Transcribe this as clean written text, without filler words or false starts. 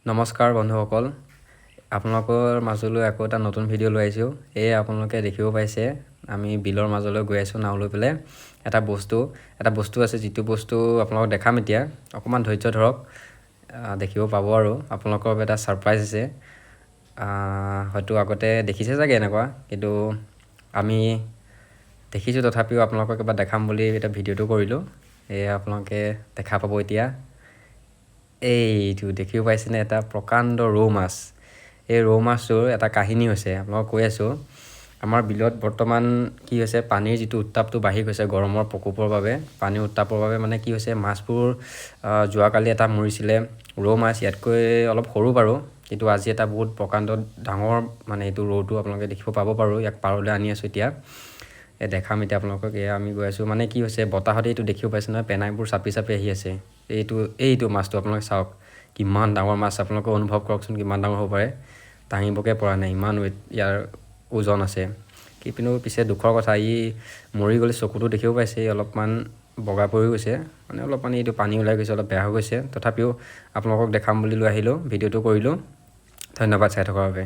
নমস্কাৰ বন্ধুসকল, আপোনালোকৰ মাজলৈ আকৌ এটা নতুন ভিডিঅ' লৈ আহিছোঁ। এই আপোনালোকে দেখিব পাইছে আমি বিলৰ মাজলৈ গৈ আছোঁ নাও লৈ পেলাই। এটা বস্তু আছে, যিটো বস্তু আপোনালোকক দেখাম এতিয়া। অকণমান ধৈৰ্য ধৰক, দেখিব পাব আৰু আপোনালোকৰ এটা ছাৰপ্ৰাইজ আছে। হয়তো আগতে দেখিছে চাগে এনেকুৱা, কিন্তু আমি দেখিছোঁ তথাপিও আপোনালোকক এবাৰ দেখাম বুলি এটা ভিডিঅ'টো কৰিলোঁ। এয়া আপোনালোকে দেখা পাব এতিয়া। এইটো দেখিব পাইছেনে, এটা প্ৰকাণ্ড ৰৌ মাছ। এই ৰৌ মাছটোৰ এটা কাহিনী হৈছে, আপোনালোকক কৈ আছোঁ। আমাৰ বিলত বৰ্তমান কি হৈছে, পানীৰ যিটো উত্তাপটো বাঢ়ি গৈছে গৰমৰ প্ৰকোপৰ বাবে, পানীৰ উত্তাপৰ বাবে মানে কি হৈছে, মাছবোৰ যোৱাকালি এটা মৰিছিলে ৰৌ মাছ, ইয়াতকৈ অলপ সৰু বাৰু, কিন্তু আজি এটা বহুত প্ৰকাণ্ড ডাঙৰ মানে এইটো ৰৌটো আপোনালোকে দেখিব পাব পাৰোঁ। ইয়াক পাৰলৈ আনি আছোঁ এতিয়া, দেখাম এতিয়া আপোনালোকক। এয়া আমি গৈ আছোঁ, মানে কি হৈছে বতাহতে এইটো দেখিব পাইছে নহয়, পেনাইবোৰ চাপি চাপি আহি আছে। এইটো মাছটো আপোনালোকে চাওক, কিমান ডাঙৰ মাছ। আপোনালোকে অনুভৱ কৰকচোন কিমান ডাঙৰ হ'ব পাৰে। দাঙিবকৈ পৰা নাই, ইমান ইয়াৰ ওজন আছে। কিন্তু পিছে দুখৰ কথা, ই মৰি গ'লে চকুটো দেখিব পাইছে, অলপমান বগা পৰি গৈছে, মানে অলপমান এইটো পানী ওলাই গৈছে, অলপ বেয়া হৈ গৈছে। তথাপিও আপোনালোকক দেখাম বুলি লৈ আহিলোঁ, ভিডিঅ'টো কৰিলোঁ। ধন্যবাদ চাই থকাৰ বাবে।